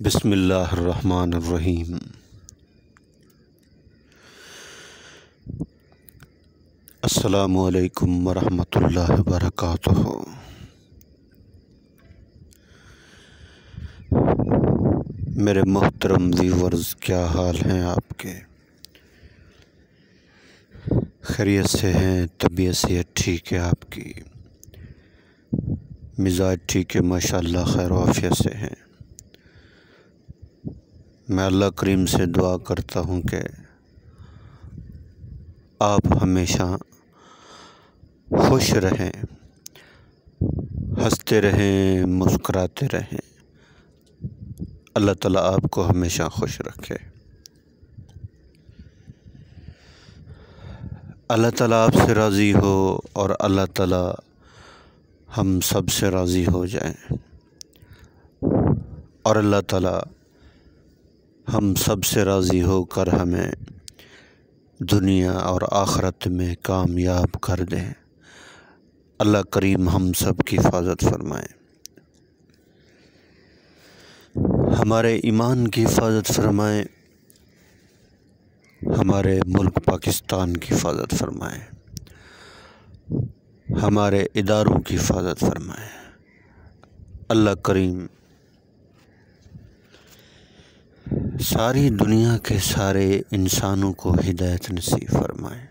بسم اللہ الرحمن الرحیم۔ السلام علیکم ورحمۃ اللہ وبرکاتہ۔ میرے محترم ویورز، کیا حال ہیں آپ کے؟ خیریت سے ہیں؟ طبیعت صحت ٹھیک ہے آپ کی؟ مزاج ٹھیک ہے؟ ماشاءاللہ خیر و عافیت سے ہیں۔ میں اللہ کریم سے دعا کرتا ہوں کہ آپ ہمیشہ خوش رہیں، ہنستے رہیں، مسکراتے رہیں۔ اللہ تعالیٰ آپ کو ہمیشہ خوش رکھے۔ اللہ تعالیٰ آپ سے راضی ہو اور اللہ تعالیٰ ہم سب سے راضی ہو جائیں، اور اللہ تعالیٰ ہم سب سے راضی ہو کر ہمیں دنیا اور آخرت میں کامیاب کر دیں۔ اللہ کریم ہم سب کی حفاظت فرمائے، ہمارے ایمان کی حفاظت فرمائے، ہمارے ملک پاکستان کی حفاظت فرمائے، ہمارے اداروں کی حفاظت فرمائے۔ اللہ کریم ساری دنیا کے سارے انسانوں کو ہدایت نصیب فرمائے۔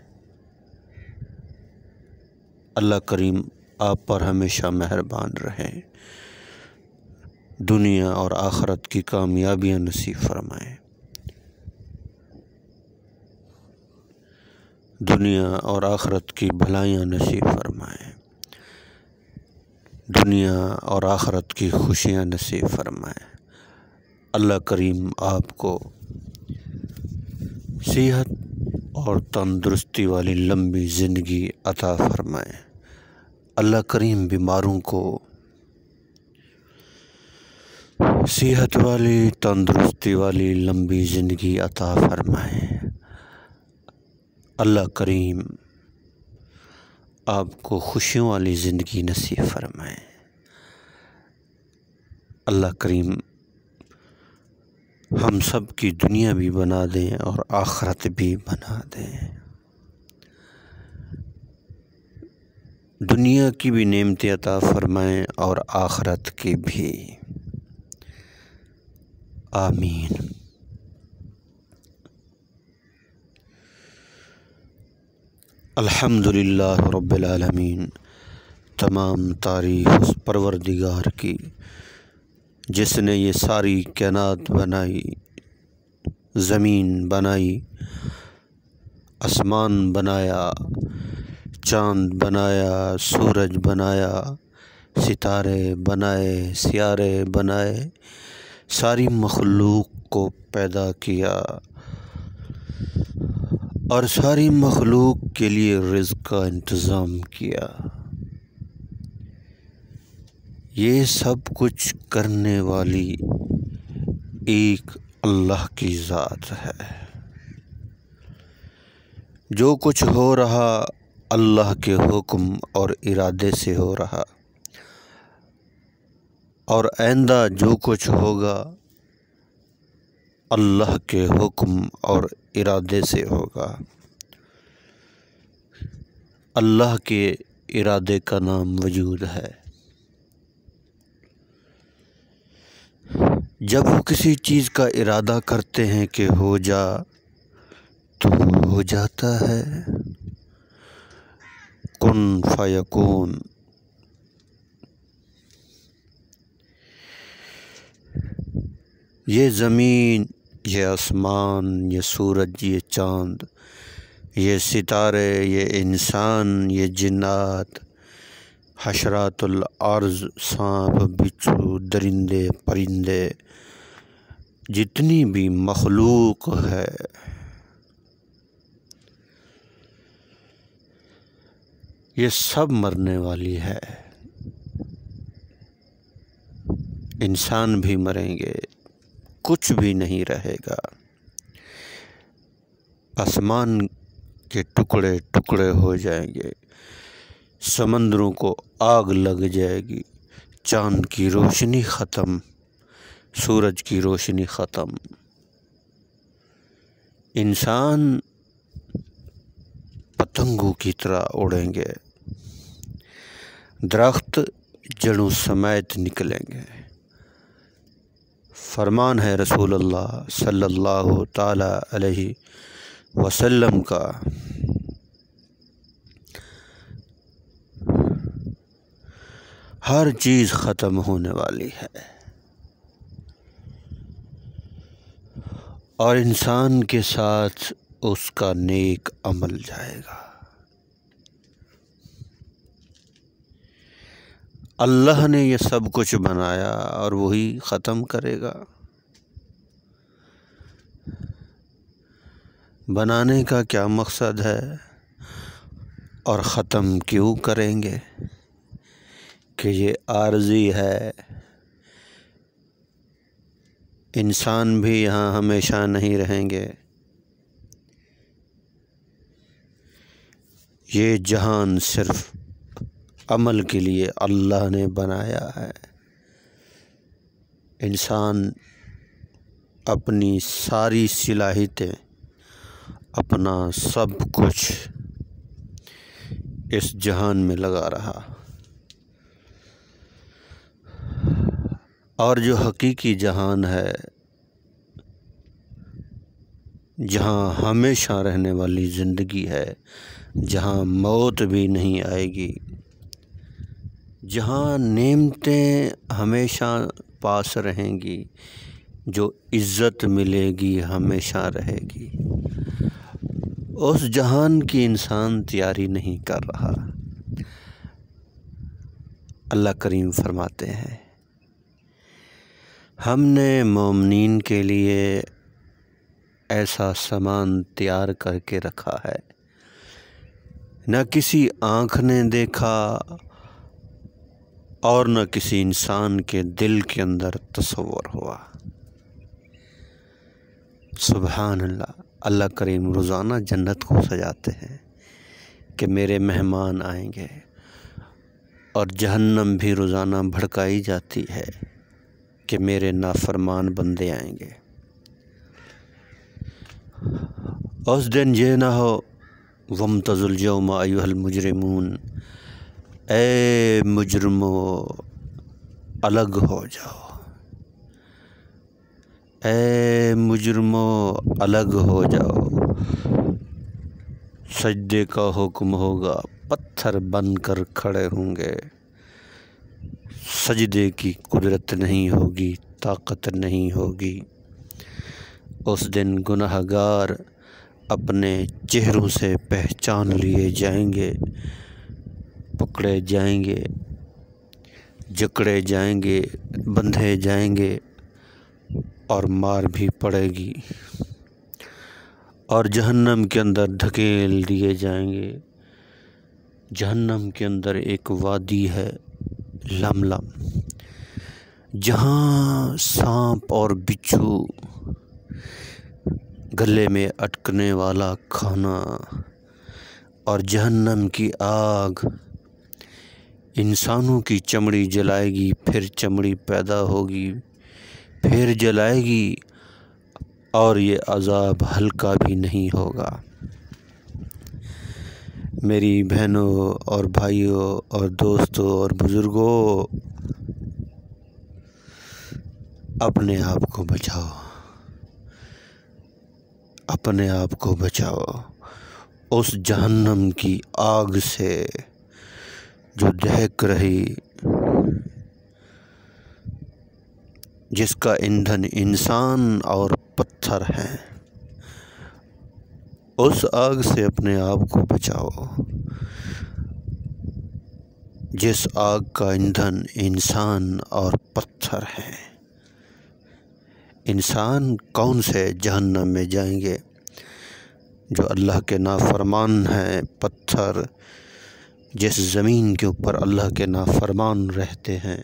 اللہ کریم آپ پر ہمیشہ مہربان رہے، دنیا اور آخرت کی کامیابیاں نصیب فرمائے، دنیا اور آخرت کی بھلائیاں نصیب فرمائے، دنیا اور آخرت کی خوشیاں نصیب فرمائے۔ اللہ کریم آپ کو صحت اور تندرستی والی لمبی زندگی عطا فرمائے۔ اللہ کریم بیماروں کو صحت والی، تندرستی والی لمبی زندگی عطا فرمائے۔ اللہ کریم آپ کو خوشیوں والی زندگی نصیب فرمائے۔ اللہ کریم ہم سب کی دنیا بھی بنا دیں اور آخرت بھی بنا دیں، دنیا کی بھی نعمتیں عطا فرمائیں اور آخرت کی بھی۔ آمین۔ الحمدللہ رب العالمین۔ تمام تعریف اس پروردگار کی جس نے یہ ساری کائنات بنائی، زمین بنائی، آسمان بنایا، چاند بنایا، سورج بنایا، ستارے بنائے، سیارے بنائے، ساری مخلوق کو پیدا کیا اور ساری مخلوق کے لیے رزق کا انتظام کیا۔ یہ سب کچھ کرنے والی ایک اللہ کی ذات ہے۔ جو کچھ ہو رہا اللہ کے حکم اور ارادے سے ہو رہا، اور آئندہ جو کچھ ہوگا اللہ کے حکم اور ارادے سے ہوگا۔ اللہ کے ارادے کا نام وجود ہے۔ جب وہ کسی چیز کا ارادہ کرتے ہیں کہ ہو جا تو ہو جاتا ہے۔ کن فیکون۔ یہ زمین، یہ آسمان، یہ سورج، یہ چاند، یہ ستارے، یہ انسان، یہ جنات، حشرات الارض، سانپ، بچھو، درندے، پرندے، جتنی بھی مخلوق ہے، یہ سب مرنے والی ہے۔ انسان بھی مریں گے، کچھ بھی نہیں رہے گا۔ آسمان کے ٹکڑے ٹکڑے ہو جائیں گے، سمندروں کو آگ لگ جائے گی، چاند کی روشنی ختم، سورج کی روشنی ختم، انسان پتنگوں کی طرح اڑیں گے، درخت جڑوں سمیت نکلیں گے۔ فرمان ہے رسول اللہ صلی اللہ تعالی علیہ وسلم کا، ہر چیز ختم ہونے والی ہے اور انسان کے ساتھ اس کا نیک عمل جائے گا۔ اللہ نے یہ سب کچھ بنایا اور وہی ختم کرے گا۔ بنانے کا کیا مقصد ہے اور ختم کیوں کریں گے؟ کہ یہ عارضی ہے، انسان بھی یہاں ہمیشہ نہیں رہیں گے، یہ جہان صرف عمل کے لیے اللہ نے بنایا ہے۔ انسان اپنی ساری صلاحیتیں، اپنا سب کچھ اس جہان میں لگا رہا، اور جو حقیقی جہان ہے، جہاں ہمیشہ رہنے والی زندگی ہے، جہاں موت بھی نہیں آئے گی، جہاں نعمتیں ہمیشہ پاس رہیں گی، جو عزت ملے گی ہمیشہ رہے گی، اس جہان کی انسان تیاری نہیں کر رہا۔ اللہ کریم فرماتے ہیں، ہم نے مومنین کے لیے ایسا سامان تیار کر کے رکھا ہے، نہ کسی آنکھ نے دیکھا اور نہ کسی انسان کے دل کے اندر تصور ہوا۔ سبحان اللہ۔ اللہ کریم روزانہ جنت کو سجاتے ہیں کہ میرے مہمان آئیں گے، اور جہنم بھی روزانہ بھڑکائی جاتی ہے کہ میرے نافرمان بندے آئیں گے۔ اس دن یہ نہ ہو وامتازوا اليوم ایھا المجرمون، اے مجرمو الگ ہو جاؤ، اے مجرمو الگ ہو جاؤ، سجدے کا حکم ہوگا، پتھر بن کر کھڑے ہوں گے، سجدے کی قدرت نہیں ہوگی، طاقت نہیں ہوگی۔ اس دن گناہ گار اپنے چہروں سے پہچان لیے جائیں گے، پکڑے جائیں گے، جکڑے جائیں گے، بندھے جائیں گے، اور مار بھی پڑے گی، اور جہنم کے اندر دھکیل دیے جائیں گے۔ جہنم کے اندر ایک وادی ہے لملم، جہاں سانپ اور بچھو، گلے میں اٹکنے والا کھانا، اور جہنم کی آگ انسانوں کی چمڑی جلائے گی، پھر چمڑی پیدا ہوگی، پھر جلائے گی، اور یہ عذاب ہلکا بھی نہیں ہوگا۔ میری بہنوں اور بھائیوں اور دوستوں اور بزرگوں، اپنے آپ کو بچاؤ، اپنے آپ کو بچاؤ اس جہنم کی آگ سے جو دہک رہی، جس کا ایندھن انسان اور پتھر ہیں۔ اس آگ سے اپنے آپ کو بچاؤ جس آگ کا ایندھن انسان اور پتھر ہیں۔ انسان کون سے جہنم میں جائیں گے؟ جو اللہ کے نافرمان ہیں۔ پتھر جس زمین کے اوپر اللہ کے نافرمان رہتے ہیں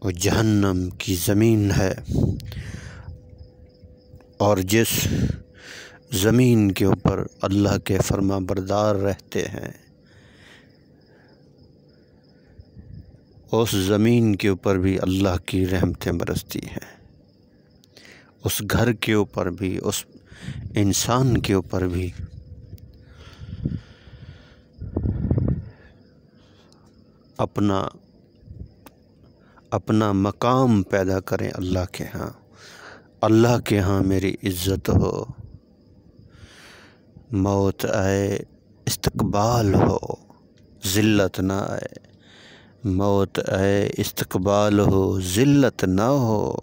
وہ جہنم کی زمین ہے، اور جس زمین کے اوپر اللہ کے فرما بردار رہتے ہیں اس زمین کے اوپر بھی اللہ کی رحمتیں برستی ہیں، اس گھر کے اوپر بھی، اس انسان کے اوپر بھی۔ اپنا مقام پیدا کریں اللہ کے ہاں، اللہ کے ہاں میری عزت ہو، موت آئے استقبال ہو، ذلت نہ آئے، موت آئے استقبال ہو، ذلت نہ ہو۔